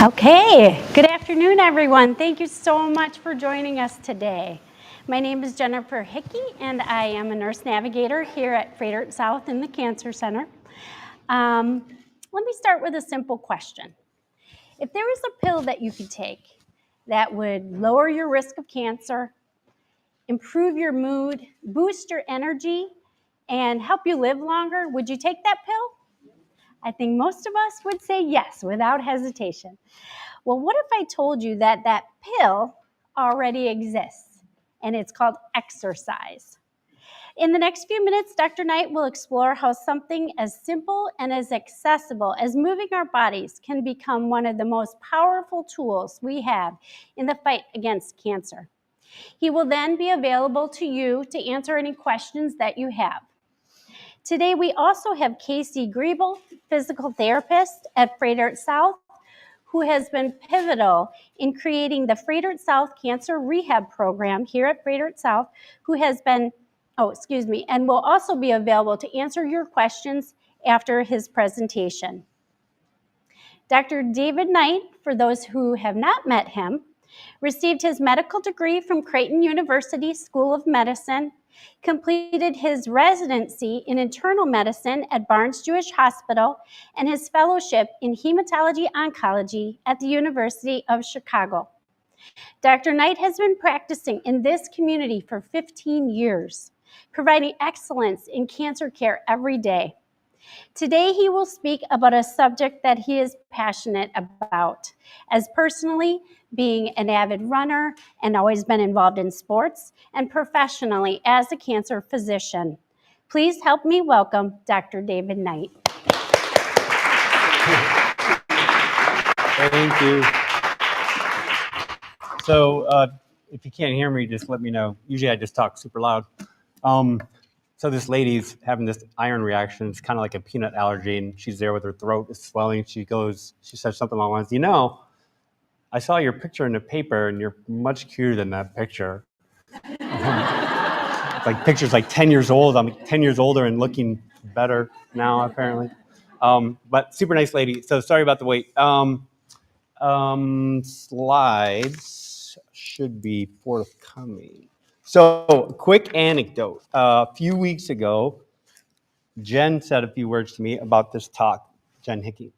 Okay, good afternoon, everyone. Thank you so much for joining us today. My name is Jennifer Hickey, and I am a nurse navigator here at Froedtert South in the Cancer Center. Let me start with a simple question. If there was a pill that you could take that would lower your risk of cancer, improve your mood, boost your energy, and help you live longer, would you take that pill? I think most of us would say yes, without hesitation. Well, what if I told you that that pill already exists, and it's called exercise? In the next few minutes, Dr. Knight will explore how something as simple and as accessible as moving our bodies can become one of the most powerful tools we have in the fight against cancer. He will then be available to you to answer any questions that you have. Today, we also have Casey Griebel, physical therapist at Froedtert South, who has been pivotal in creating the Froedtert South Cancer Rehab Program here at Froedtert South, and will also be available to answer your questions after his presentation. Dr. David Knight, for those who have not met him, received his medical degree from Creighton University School of Medicine, completed his residency in internal medicine at Barnes-Jewish Hospital, and his fellowship in hematology oncology at the University of Chicago. Dr. Knight has been practicing in this community for 15 years, providing excellence in cancer care every day. Today, he will speak about a subject that he is passionate about, as personally being an avid runner and always been involved in sports, and professionally as a cancer physician. Please help me welcome Dr. David Knight. Thank you. So if you can't hear me, just let me know. Usually I just talk super loud. So this lady's having this iron reaction. It's kind of like a peanut allergy, and she's there with her throat is swelling. She says something along the lines, I saw your picture in the paper, and you're much cuter than that picture. Like picture's like 10 years old. I'm 10 years older and looking better now, apparently. But super nice lady. So sorry about the wait. Slides should be forthcoming. So, quick anecdote. A few weeks ago, Jen said a few words to me about this talk, Jen Hickey.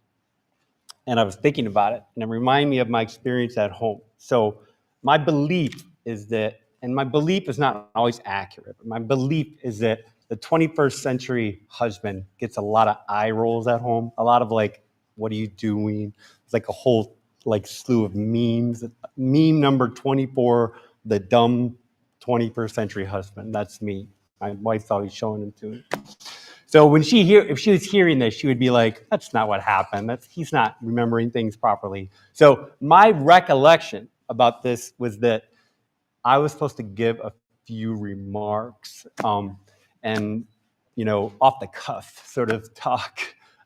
And I was thinking about it, and it reminded me of my experience at home. So, my belief is that, and my belief is not always accurate, but my belief is that the 21st century husband gets a lot of eye rolls at home, a lot of like, what are you doing? It's like a whole slew of memes. Meme number 24, the dumb 21st century husband. That's me. My wife's always showing him to me. So if she was hearing this, she would be like, that's not what happened. He's not remembering things properly. So my recollection about this was that I was supposed to give a few remarks and, off the cuff sort of talk.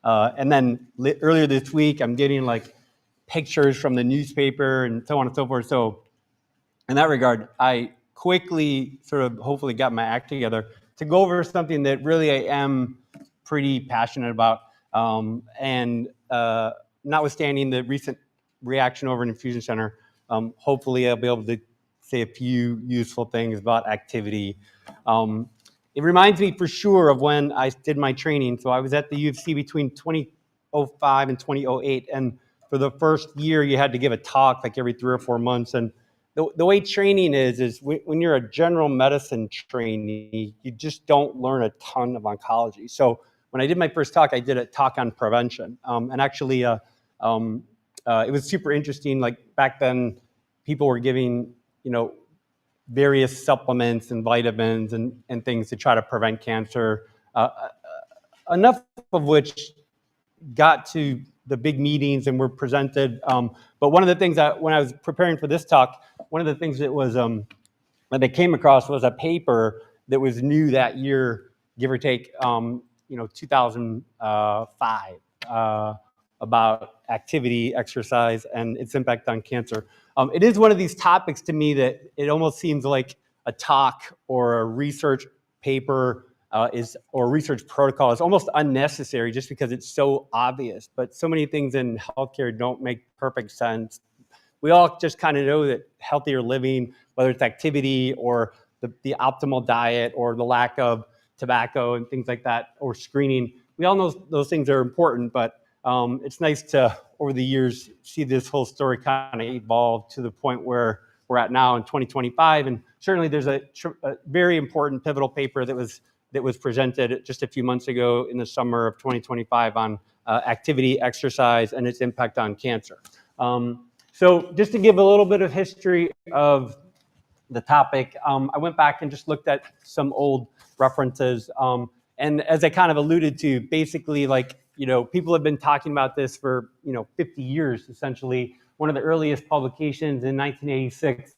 And then earlier this week, I'm getting pictures from the newspaper and so on and so forth. So in that regard, I quickly sort of hopefully got my act together to go over something that really I am pretty passionate about. And notwithstanding the recent reaction over an infusion center, hopefully I'll be able to say a few useful things about activity. It reminds me for sure of when I did my training. So I was at the U of C between 2005 and 2008. And for the first year, you had to give a talk every 3 or 4 months. And the way training is when you're a general medicine trainee, you just don't learn a ton of oncology. So when I did my first talk, I did a talk on prevention. And actually, it was super interesting. Back then, people were giving, various supplements and vitamins and things to try to prevent cancer, enough of which got to the big meetings and were presented. But one of the things that when I was preparing for this talk, one of the things that was that I came across was a paper that was new that year, give or take, 2005, about activity, exercise, and its impact on cancer. It is one of these topics to me that it almost seems like a talk or a research paper or research protocol is almost unnecessary just because it's so obvious. But so many things in healthcare don't make perfect sense. We all just kind of know that healthier living, whether it's activity or the optimal diet or the lack of tobacco and things like that, or screening, we all know those things are important, but it's nice to, over the years, see this whole story kind of evolve to the point where we're at now in 2025. And certainly there's a very important pivotal paper that was presented just a few months ago in the summer of 2025 on activity, exercise, and its impact on cancer. So just to give a little bit of history of the topic, I went back and just looked at some old references. And as I kind of alluded to, basically, people have been talking about this for, 50 years, essentially. One of the earliest publications in 1986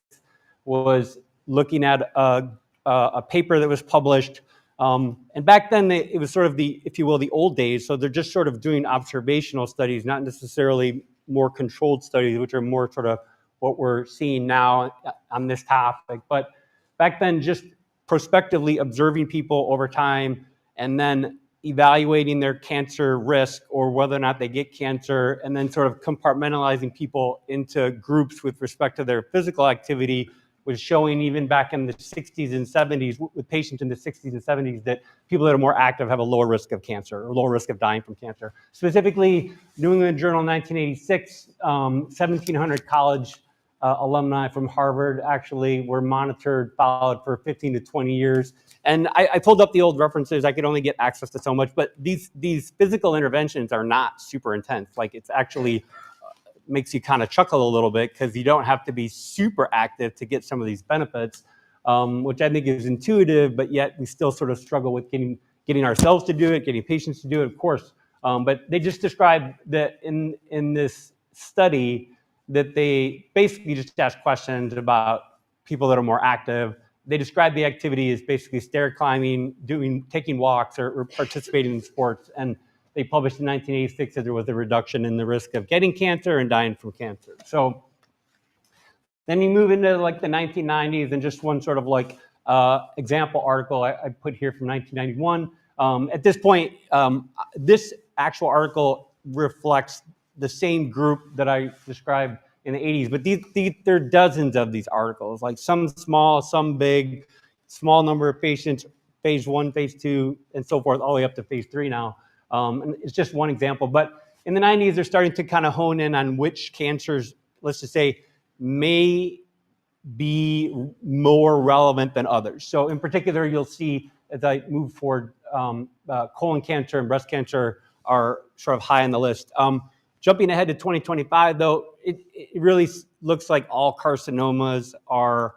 was looking at a paper that was published. And back then, it was sort of if you will, the old days. So they're just sort of doing observational studies, not necessarily more controlled studies, which are more sort of what we're seeing now on this topic. But back then, just prospectively observing people over time and then evaluating their cancer risk or whether or not they get cancer, and then sort of compartmentalizing people into groups with respect to their physical activity, was showing even back in the 60s and 70s, with patients in the 60s and 70s, that people that are more active have a lower risk of cancer or lower risk of dying from cancer. Specifically, New England Journal 1986, 1,700 college alumni from Harvard actually were monitored, followed for 15 to 20 years. And I pulled up the old references. I could only get access to so much, but these physical interventions are not super intense. Like, it's actually makes you kind of chuckle a little bit because you don't have to be super active to get some of these benefits, which I think is intuitive, but yet we still sort of struggle with getting ourselves to do it, getting patients to do it, of course. But they just described that in this study that they basically just asked questions about people that are more active. They described the activity as basically stair climbing, taking walks, or participating in sports. And they published in 1986 that there was a reduction in the risk of getting cancer and dying from cancer. So then you move into like the 1990s, and just one sort of example article I put here from 1991. At this point, this actual article reflects the same group that I described in the 80s, but there are dozens of these articles, like some small, some big, small number of patients, phase 1, phase 2, and so forth, all the way up to phase 3 now. And it's just one example. But in the 90s, they're starting to kind of hone in on which cancers, let's just say, may be more relevant than others. So in particular, you'll see as I move forward, colon cancer and breast cancer are sort of high on the list. Jumping ahead to 2025, though, it really looks like all carcinomas are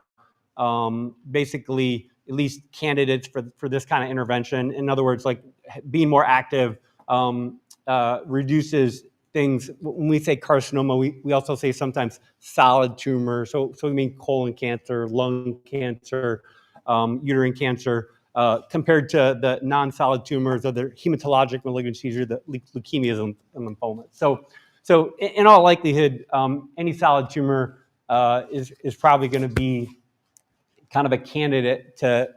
basically at least candidates for this kind of intervention. In other words, like being more active reduces things. When we say carcinoma, we also say sometimes solid tumor. So we mean colon cancer, lung cancer, uterine cancer, compared to the non-solid tumors or the hematologic malignancies or the leukemias and lymphomas. So in all likelihood, any solid tumor is probably going to be kind of a candidate to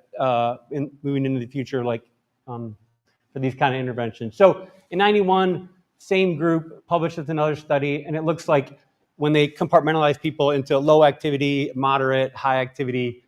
moving into the future, for these kind of interventions. So in 91, same group published with another study, and it looks like when they compartmentalize people into low activity, moderate, high activity,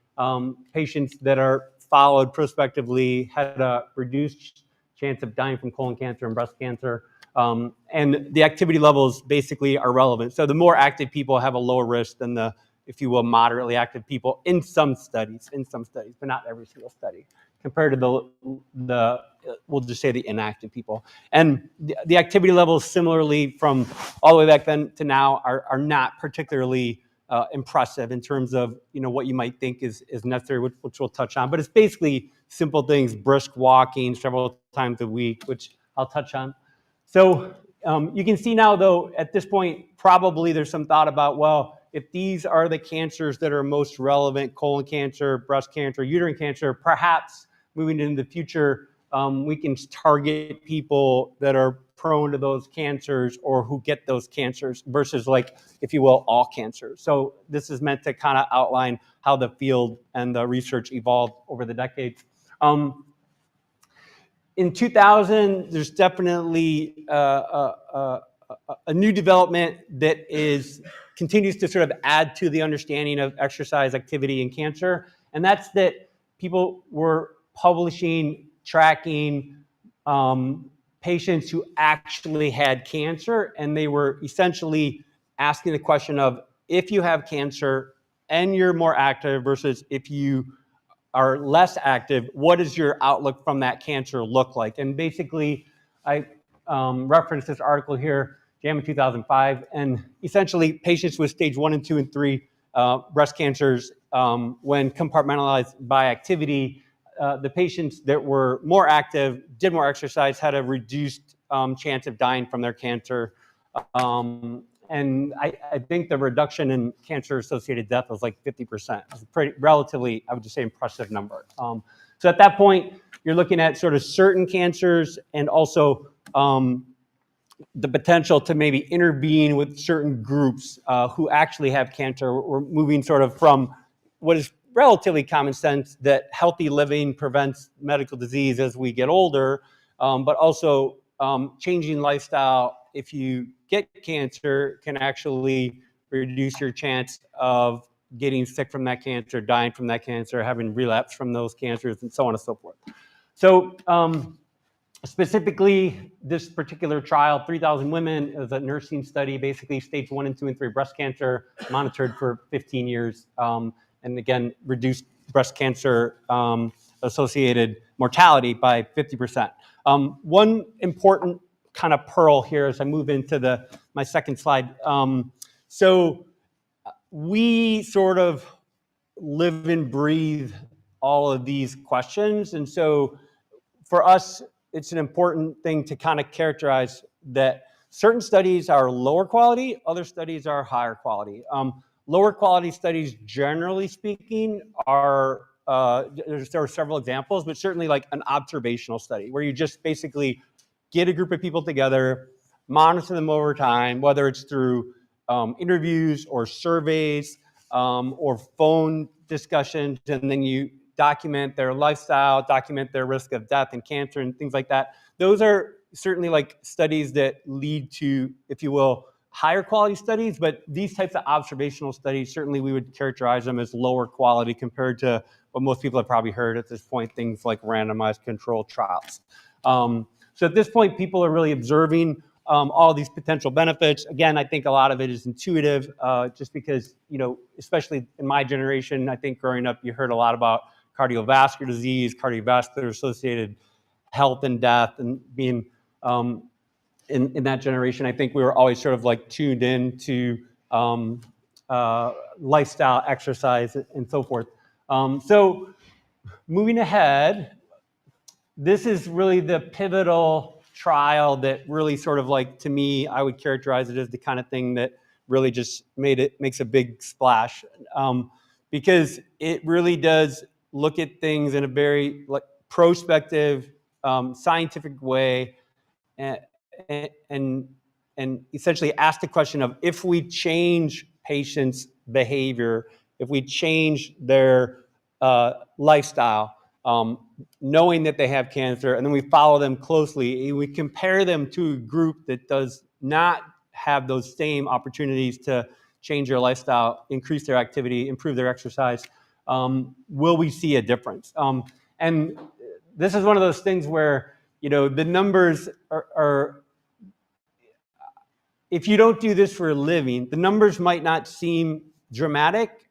patients that are followed prospectively had a reduced chance of dying from colon cancer and breast cancer. And the activity levels basically are relevant. So the more active people have a lower risk than the, if you will, moderately active people in some studies, but not every single study, compared to the we'll just say the inactive people. And the activity levels similarly from all the way back then to now are not particularly impressive in terms of, what you might think is necessary, which we'll touch on. But it's basically simple things: brisk walking several times a week, which I'll touch on. So you can see now, though, at this point, probably there's some thought about, well, if these are the cancers that are most relevant, colon cancer, breast cancer, uterine cancer, perhaps moving into the future, we can target people that are prone to those cancers or who get those cancers versus, if you will, all cancers. So this is meant to kind of outline how the field and the research evolved over the decades. in 2000, there's definitely a new development that continues to sort of add to the understanding of exercise activity in cancer, and that's that people were publishing, tracking patients who actually had cancer, and they were essentially asking the question of, if you have cancer and you're more active versus if you are less active, what does your outlook from that cancer look like? And basically, I referenced this article here, JAMA 2005, and essentially patients with stage 1 and 2 and 3 breast cancers, when compartmentalized by activity, the patients that were more active, did more exercise, had a reduced chance of dying from their cancer. And I think the reduction in cancer-associated death was like 50%. It's a pretty relatively, I would just say, impressive number. So at that point, you're looking at sort of certain cancers and also the potential to maybe intervene with certain groups who actually have cancer. We're moving sort of from what is relatively common sense, that healthy living prevents medical disease as we get older, but also changing lifestyle, if you get cancer, can actually reduce your chance of getting sick from that cancer, dying from that cancer, having relapse from those cancers, and so on and so forth. So specifically, this particular trial, 3,000 women, is a nursing study, basically stage 1 and 2 and 3 breast cancer, monitored for 15 years, and again, reduced breast cancer associated mortality by 50%. One important kind of pearl here as I move into my second slide. So we sort of live and breathe all of these questions. And so for us, it's an important thing to kind of characterize that certain studies are lower quality, other studies are higher quality. Lower quality studies, generally speaking, are, there are several examples, but certainly like an observational study where you just basically get a group of people together, monitor them over time, whether it's through interviews or surveys or phone discussions, and then you document their lifestyle, document their risk of death and cancer and things like that. Those are certainly like studies that lead to, if you will, higher quality studies, but these types of observational studies, certainly we would characterize them as lower quality compared to what most people have probably heard at this point, things like randomized controlled trials. So at this point, people are really observing all these potential benefits. Again, I think a lot of it is intuitive, just because, you know, especially in my generation, I think growing up, you heard a lot about cardiovascular disease, cardiovascular associated health and death, and being in that generation, I think we were always sort of like tuned in to lifestyle, exercise, and so forth. So moving ahead, this is really the pivotal trial that really sort of like, to me, I would characterize it as the kind of thing that really just makes a big splash, because it really does look at things in a very like prospective, scientific way, and essentially ask the question of, if we change patients' behavior, if we change their lifestyle, knowing that they have cancer, and then we follow them closely, and we compare them to a group that does not have those same opportunities to change their lifestyle, increase their activity, improve their exercise, will we see a difference? And this is one of those things where, you know, the numbers are if you don't do this for a living, the numbers might not seem dramatic.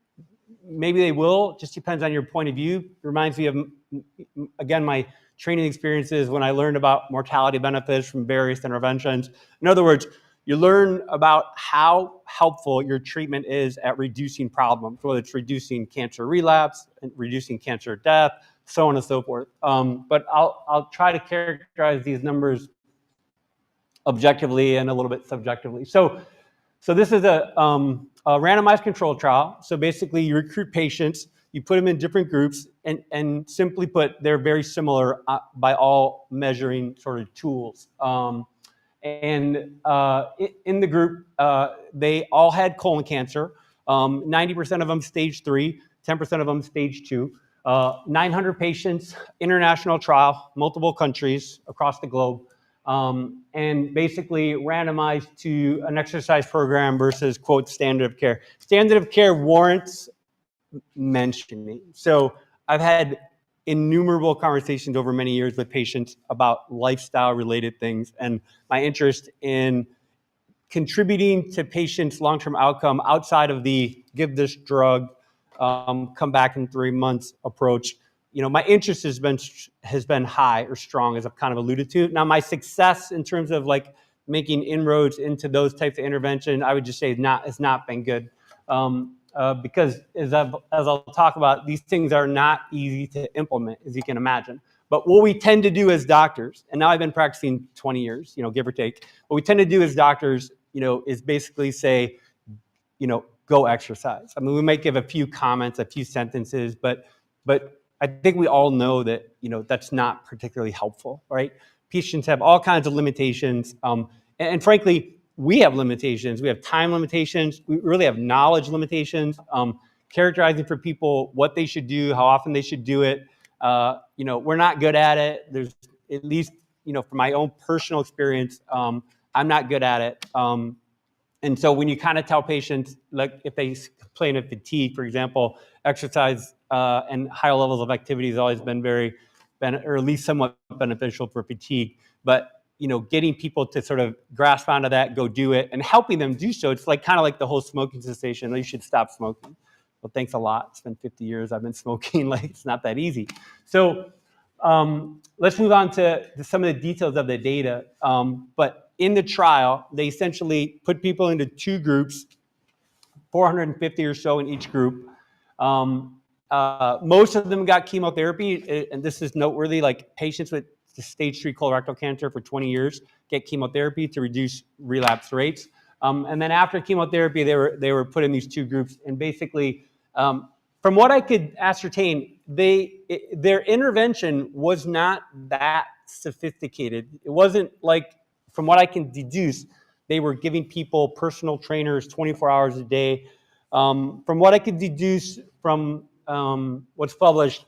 Maybe they will, just depends on your point of view. It reminds me of, again, my training experiences when I learned about mortality benefits from various interventions. In other words, you learn about how helpful your treatment is at reducing problems, whether it's reducing cancer relapse, reducing cancer death, so on and so forth. But I'll try to characterize these numbers objectively and a little bit subjectively. So this is a randomized control trial. So basically, you recruit patients, you put them in different groups, and simply put, they're very similar by all measuring sort of tools. In the group, they all had colon cancer. 90% of them stage 3, 10% of them stage 2. 900 patients, international trial, multiple countries across the globe, and basically randomized to an exercise program versus, quote, standard of care. Standard of care warrants mentioning. So I've had innumerable conversations over many years with patients about lifestyle related things, and my interest in contributing to patients' long-term outcome outside of the give this drug, come back in 3 months approach. My interest has been high or strong, as I've kind of alluded to. Now, my success in terms of like making inroads into those types of intervention, I would just say has not been good. Because as I'll talk about, these things are not easy to implement, as you can imagine. But what we tend to do as doctors, and now I've been practicing 20 years, give or take, what we tend to do as doctors, is basically say, go exercise. I mean, we might give a few comments, a few sentences, but I think we all know that, that's not particularly helpful, right? Patients have all kinds of limitations. And frankly, we have limitations. We have time limitations. We really have knowledge limitations, characterizing for people what they should do, how often they should do it. We're not good at it. There's at least, from my own personal experience, I'm not good at it. And so when you kind of tell patients, like if they complain of fatigue, for example, exercise and higher levels of activity has always been or at least somewhat beneficial for fatigue. But getting people to sort of grasp onto that, go do it, and helping them do so. It's like kind of like the whole smoking cessation. You should stop smoking. Well, thanks a lot. It's been 50 years I've been smoking. Like, it's not that easy. So let's move on to some of the details of the data. But in the trial, they essentially put people into two groups, 450 or so in each group. Most of them got chemotherapy, and this is noteworthy, like patients with stage 3 colorectal cancer for 20 years get chemotherapy to reduce relapse rates. And then after chemotherapy, they were put in these two groups. And basically, from what I could ascertain, their intervention was not that sophisticated. It wasn't like, from what I can deduce, they were giving people personal trainers 24 hours a day. From what I could deduce from what's published,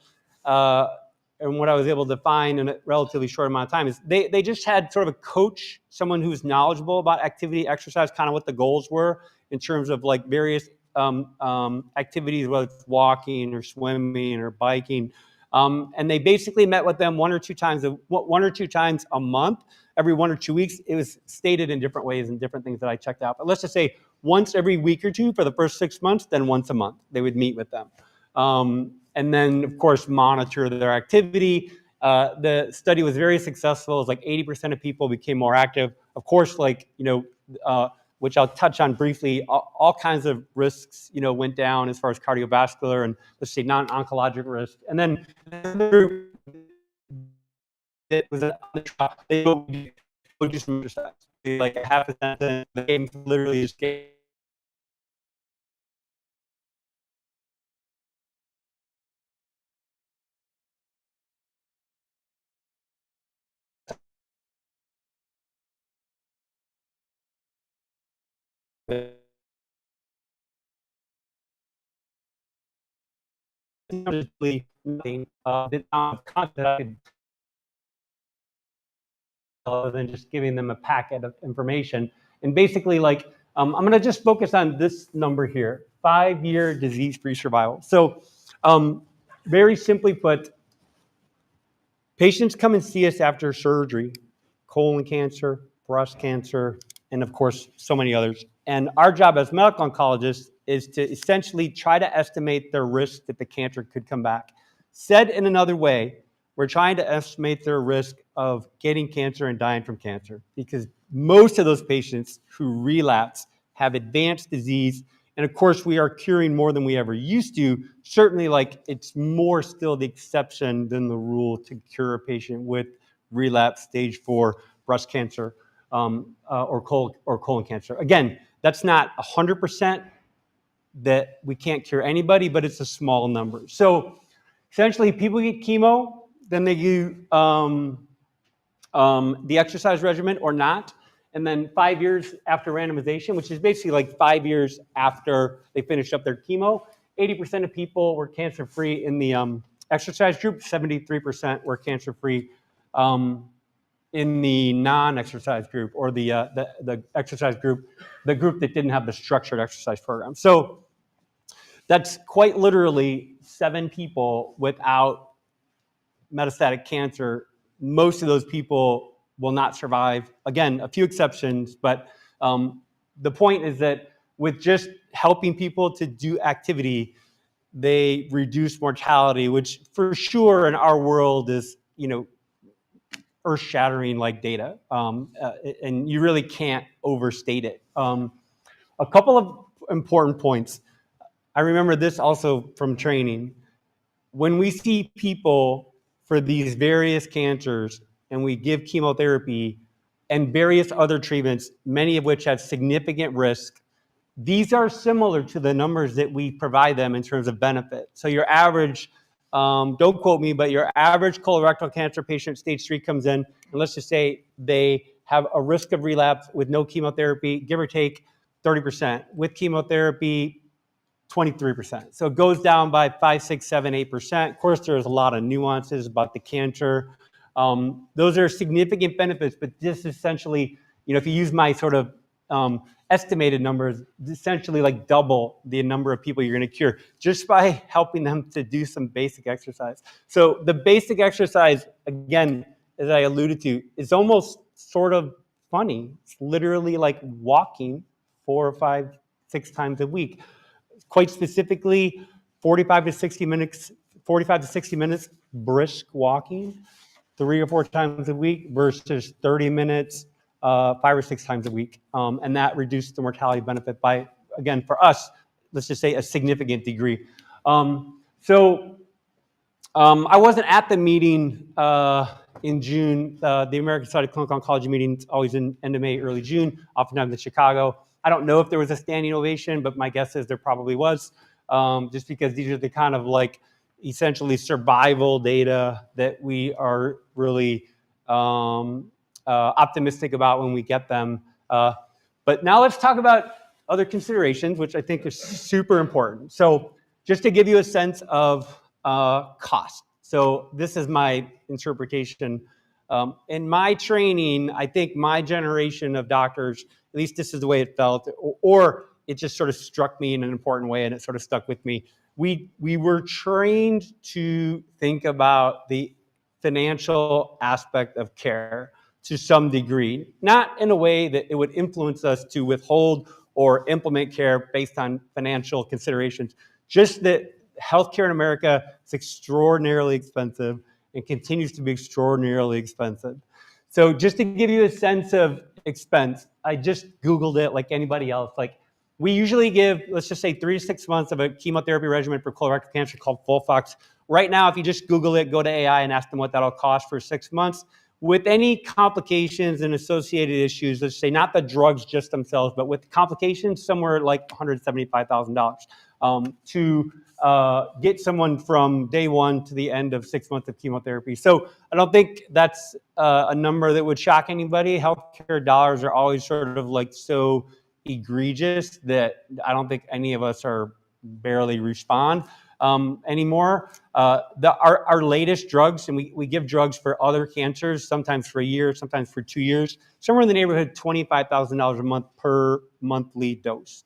and what I was able to find in a relatively short amount of time, is they just had sort of a coach, someone who's knowledgeable about activity, exercise, kind of what the goals were in terms of like various activities, whether it's walking or swimming or biking. And they basically met with them one or two times a month, every 1 or 2 weeks. It was stated in different ways and different things that I checked out. But let's just say once every week or two for the first 6 months, then once a month they would meet with them. And then, of course, monitor their activity. The study was very successful. It was like 80% of people became more active. Of course, which I'll touch on briefly, all kinds of risks, went down as far as cardiovascular and, let's say, non-oncologic risk. And then the group that was on the trial, they would do some exercise. Like a half a sentence, the game literally just gave nothing other than just giving them a packet of information. And basically, I'm going to just focus on this number here, 5-year disease-free survival. So very simply put, patients come and see us after surgery, colon cancer, breast cancer, and of course, so many others. And our job as medical oncologists is to essentially try to estimate their risk that the cancer could come back. Said in another way, we're trying to estimate their risk of getting cancer and dying from cancer, because most of those patients who relapse have advanced disease. And of course, we are curing more than we ever used to. Certainly, it's more still the exception than the rule to cure a patient with relapse stage 4 breast cancer or colon cancer. Again, that's not 100% that we can't cure anybody, but it's a small number. So essentially, people get chemo, then they do the exercise regimen or not. And then 5 years after randomization, which is basically like 5 years after they finished up their chemo, 80% of people were cancer-free in the exercise group, 73% were cancer-free. In the non-exercise group, or the exercise group, the group that didn't have the structured exercise program. So that's quite literally 7 people without metastatic cancer. Most of those people will not survive. Again, a few exceptions, but the point is that with just helping people to do activity, they reduce mortality, which for sure in our world is, earth-shattering like data, and you really can't overstate it. A couple of important points. I remember this also from training. When we see people for these various cancers and we give chemotherapy and various other treatments, many of which have significant risk, these are similar to the numbers that we provide them in terms of benefit. So your average, don't quote me, but your average colorectal cancer patient, stage 3, comes in, and let's just say they have a risk of relapse with no chemotherapy, give or take 30%. With chemotherapy, 23%. So it goes down by 5, 6, 7, 8%. Of course, there's a lot of nuances about the cancer. Those are significant benefits, but this essentially, if you use my sort of estimated numbers, essentially like double the number of people you're going to cure just by helping them to do some basic exercise. So the basic exercise, again, as I alluded to, is almost sort of funny. It's literally like walking 4 or 5, 6 times a week. Quite specifically, 45 to 60 minutes brisk walking 3 or 4 times a week versus 30 minutes 5 or 6 times a week. And that reduced the mortality benefit by, again, for us, let's just say a significant degree. I wasn't at the meeting in June. The American Society of Clinical Oncology meeting is always in end of May, early June, oftentimes in Chicago. I don't know if there was a standing ovation, but my guess is there probably was, just because these are the kind of like essentially survival data that we are really optimistic about when we get them. But now let's talk about other considerations, which I think are super important. So just to give you a sense of cost. So this is my interpretation. In my training, I think my generation of doctors, at least this is the way it felt, or it just sort of struck me in an important way and it sort of stuck with me. We were trained to think about the financial aspect of care to some degree, not in a way that it would influence us to withhold or implement care based on financial considerations, just that healthcare in America is extraordinarily expensive and continues to be extraordinarily expensive. So just to give you a sense of expense, I just Googled it like anybody else. Like we usually give, let's just say 3 to 6 months of a chemotherapy regimen for colorectal cancer called FOLFOX. Right now, if you just Google it, go to AI and ask them what that'll cost for 6 months. With any complications and associated issues, let's say not the drugs just themselves, but with complications, somewhere like $175,000 to get someone from day 1 to the end of 6 months of chemotherapy. So I don't think that's a number that would shock anybody. Healthcare dollars are always sort of like so egregious that I don't think any of us are barely respond anymore. Our latest drugs, and we give drugs for other cancers, sometimes for a year, sometimes for 2 years, somewhere in the neighborhood of $25,000 a month per monthly dose.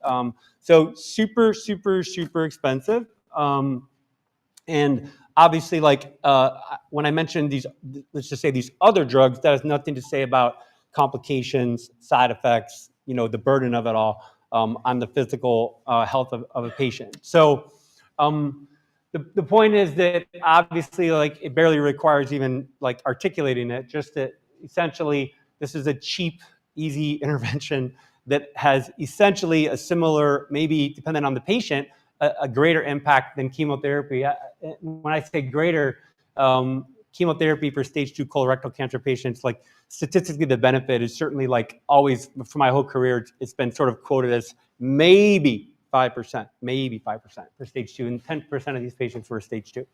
So super, super, super expensive. And obviously, like when I mentioned these, let's just say these other drugs, that has nothing to say about complications, side effects, the burden of it all on the physical health of a patient. So the point is that obviously, like it barely requires even like articulating it, just that essentially this is a cheap, easy intervention that has essentially a similar, maybe depending on the patient, a greater impact than chemotherapy. When I say greater, chemotherapy for stage 2 colorectal cancer patients, like statistically the benefit is certainly like always, for my whole career, it's been sort of quoted as maybe 5% for stage 2, and 10% of these patients were stage 2.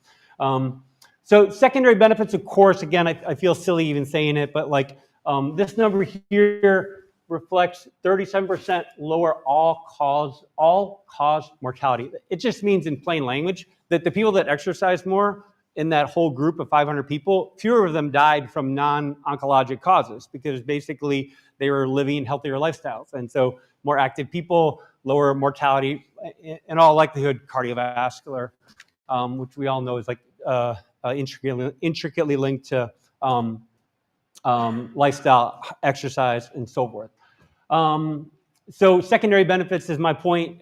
So secondary benefits, of course, again, I feel silly even saying it, but like this number here reflects 37% lower all-cause mortality. It just means in plain language that the people that exercise more in that whole group of 500 people, fewer of them died from non-oncologic causes because basically they were living healthier lifestyles. And so more active people, lower mortality, in all likelihood cardiovascular, which we all know is like intricately linked to lifestyle, exercise, and so forth. So secondary benefits is my point.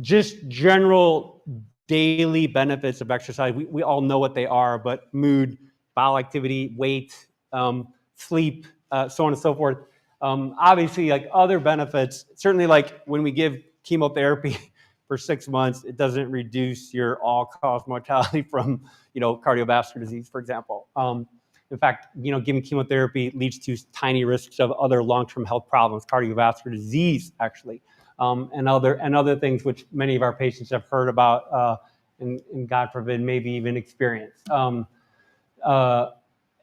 Just general daily benefits of exercise. We all know what they are, but mood, bowel activity, weight, sleep, so on and so forth. Obviously, like other benefits, certainly like when we give chemotherapy for 6 months, it doesn't reduce your all-cause mortality from, cardiovascular disease, for example. In fact, giving chemotherapy leads to tiny risks of other long-term health problems, cardiovascular disease, actually. And other things which many of our patients have heard about and God forbid, maybe even experienced.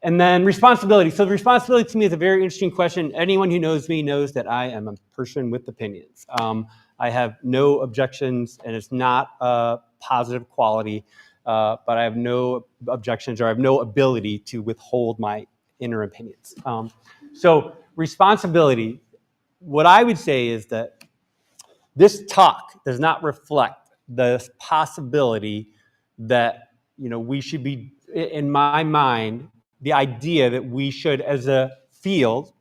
And then responsibility. So the responsibility to me is a very interesting question. Anyone who knows me knows that I am a person with opinions. I have no objections, and it's not a positive quality, but I have no objections or I have no ability to withhold my inner opinions. So responsibility, what I would say is that this talk does not reflect the possibility that, we should be, in my mind, the idea that we should, as a field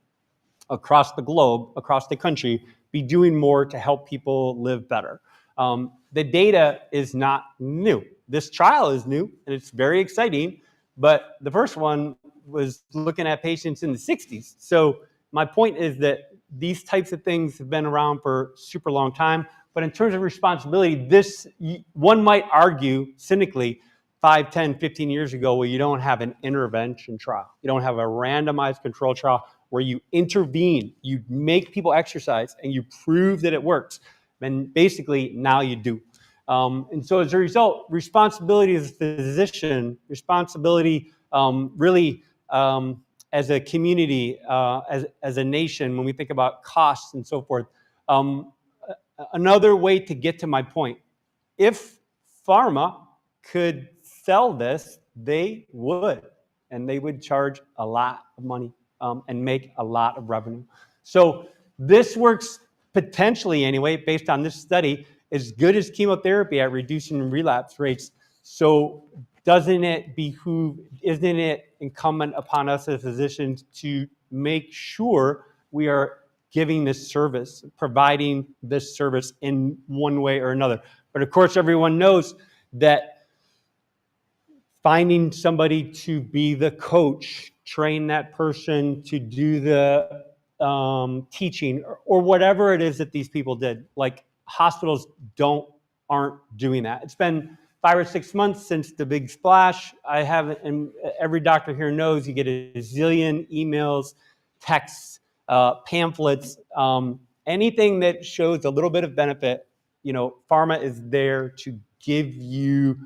across the globe, across the country, be doing more to help people live better. The data is not new. This trial is new, and it's very exciting, but the first one was looking at patients in the 60s. So my point is that these types of things have been around for super long time. But in terms of responsibility, one might argue cynically 5, 10, 15 years ago, where you don't have an intervention trial. You don't have a randomized control trial where you intervene, you make people exercise, and you prove that it works. And basically, now you do. And so as a result, responsibility as a physician, responsibility really as a community, as a nation, when we think about costs and so forth. Another way to get to my point, if pharma could sell this, they would, and they would charge a lot of money and make a lot of revenue. So this works potentially anyway, based on this study, as good as chemotherapy at reducing relapse rates. So isn't it incumbent upon us as physicians to make sure we are giving this service, providing this service in one way or another? But of course, everyone knows that finding somebody to be the coach, train that person to do the teaching or whatever it is that these people did, like hospitals aren't doing that. It's been 5 or 6 months since the big splash. And every doctor here knows you get a zillion emails, texts, pamphlets, anything that shows a little bit of benefit. Pharma is there to give you,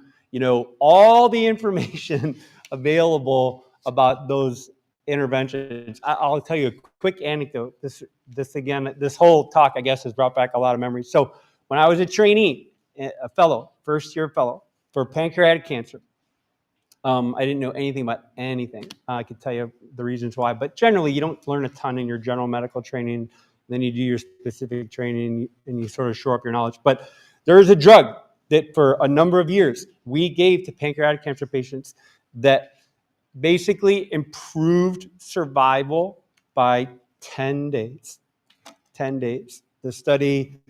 all the information available about those interventions. I'll tell you a quick anecdote. This whole talk, I guess, has brought back a lot of memories. So when I was a trainee, a fellow, first-year fellow for pancreatic cancer, I didn't know anything about anything. I could tell you the reasons why, but generally you don't learn a ton in your general medical training. Then you do your specific training and you sort of shore up your knowledge. But there is a drug that for a number of years we gave to pancreatic cancer patients that basically improved survival by 10 days. 10 days. The study,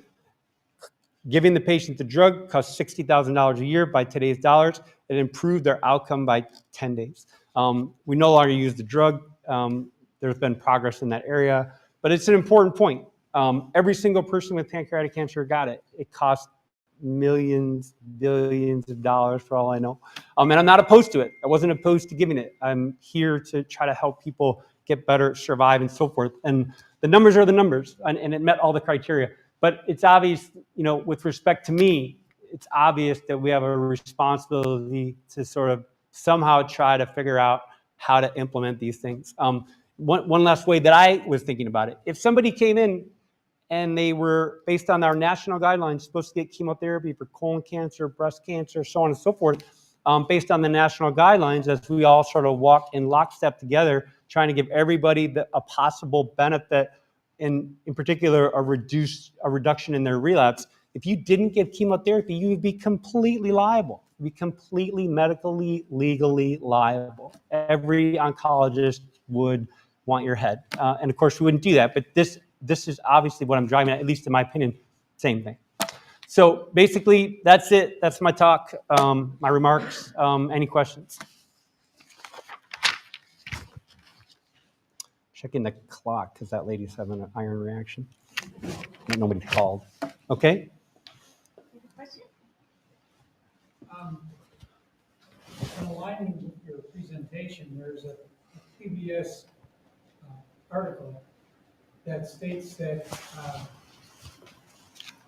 giving the patient the drug, cost $60,000 a year by today's dollars. It improved their outcome by 10 days. We no longer use the drug. There's been progress in that area, but it's an important point. Every single person with pancreatic cancer got it. It cost millions, billions of dollars for all I know. And I'm not opposed to it. I wasn't opposed to giving it. I'm here to try to help people get better, survive, and so forth. And the numbers are the numbers, and it met all the criteria. But it's obvious, with respect to me, it's obvious that we have a responsibility to sort of somehow try to figure out how to implement these things. One last way that I was thinking about it, if somebody came in and they were, based on our national guidelines, supposed to get chemotherapy for colon cancer, breast cancer, so on and so forth, based on the national guidelines, as we all sort of walk in lockstep together, trying to give everybody a possible benefit, in particular, a reduction in their relapse. If you didn't give chemotherapy, you would be completely liable. You'd be completely medically, legally liable. Every oncologist would want your head. And of course, we wouldn't do that. But this is obviously what I'm driving at least in my opinion, same thing. So basically, that's it. That's my talk, my remarks. Any questions? Checking the clock because that lady's having an iron reaction. Nobody called. Okay. In aligning with your presentation, there's a PBS article that states that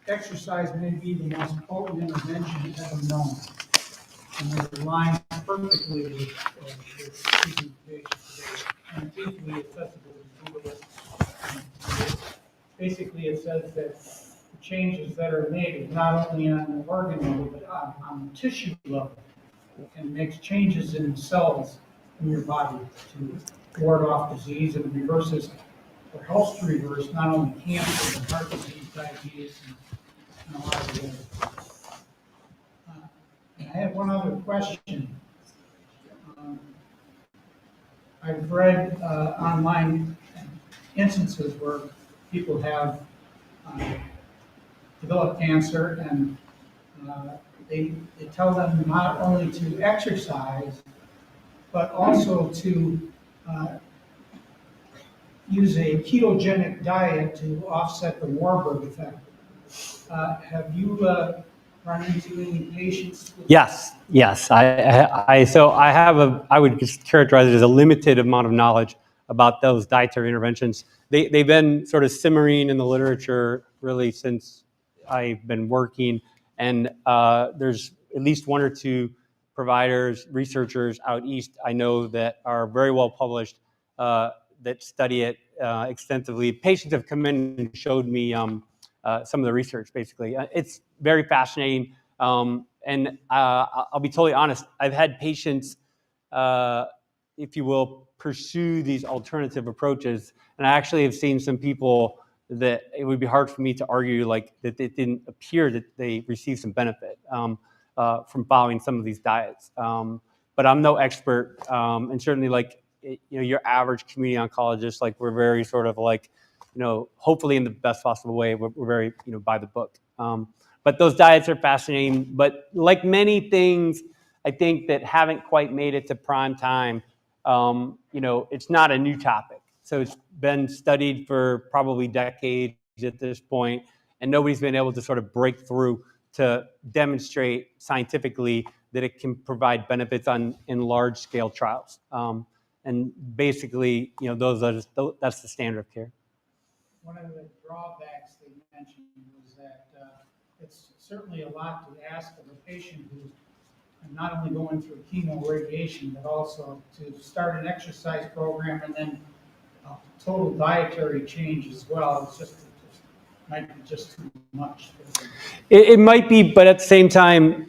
exercise may be the most potent intervention ever known. And it aligns perfectly with your presentation today, and it's easily accessible to Google it. Basically, it says that the changes that are made not only on the organ level, but on the tissue level, and makes changes in the cells in your body to ward off disease and reverses, or helps to reverse not only cancer, but heart disease, diabetes, and a lot of the others. And I have one other question. I've read online instances where people have developed cancer, and they tell them not only to exercise, but also to use a ketogenic diet to offset the Warburg effect. Have you run into any patients? Yes. So I would just characterize it as a limited amount of knowledge about those dietary interventions. They've been sort of simmering in the literature really since I've been working, and there's at least one or two providers, researchers out east I know that are very well published that study it extensively. Patients have come in and showed me some of the research, basically. It's very fascinating. And I'll be totally honest, I've had patients, if you will, pursue these alternative approaches. And I actually have seen some people that it would be hard for me to argue like that it didn't appear that they received some benefit from following some of these diets. But I'm no expert. And certainly like, your average community oncologist, like we're very sort of like, hopefully in the best possible way, we're very, by the book. But those diets are fascinating. But like many things, I think that haven't quite made it to prime time, it's not a new topic. So it's been studied for probably decades at this point, and nobody's been able to sort of break through to demonstrate scientifically that it can provide benefits in large-scale trials. And basically, that's the standard of care. One of the drawbacks they mentioned was that it's certainly a lot to ask of a patient who's not only going through chemo radiation, but also to start an exercise program and then total dietary change as well. It might be just too much. It might be, but at the same time,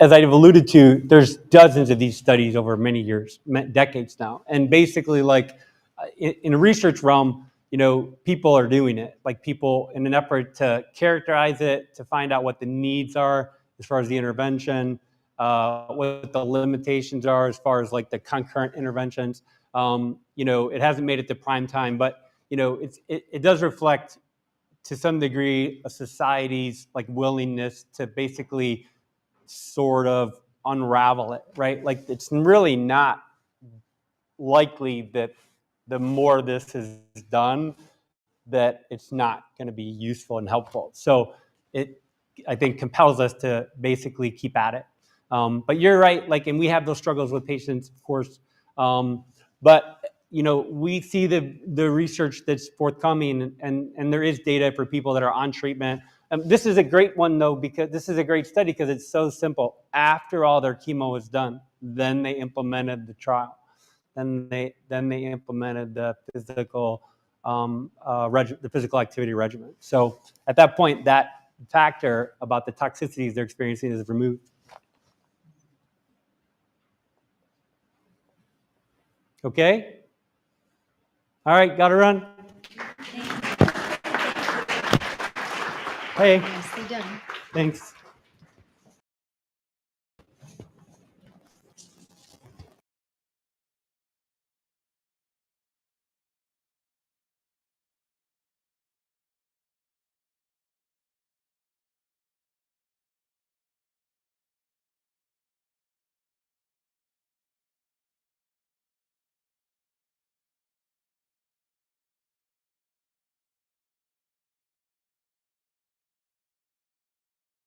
as I've alluded to, there's dozens of these studies over many years, decades now. And basically, like in a research realm, people are doing it, like people in an effort to characterize it, to find out what the needs are as far as the intervention, what the limitations are as far as like the concurrent interventions. It hasn't made it to prime time, but it does reflect to some degree a society's like willingness to basically sort of unravel it, right? Like it's really not likely that the more this is done, that it's not going to be useful and helpful. So it, I think, compels us to basically keep at it. But you're right, like, and we have those struggles with patients, of course. But we see the research that's forthcoming, and there is data for people that are on treatment. This is a great one, though, because this is a great study because it's so simple. After all their chemo was done, then they implemented the trial. Then they implemented the physical the physical activity regimen. So at that point, that factor about the toxicities they're experiencing is removed. Okay? All right, gotta run. Hey, Nicely done. thanks.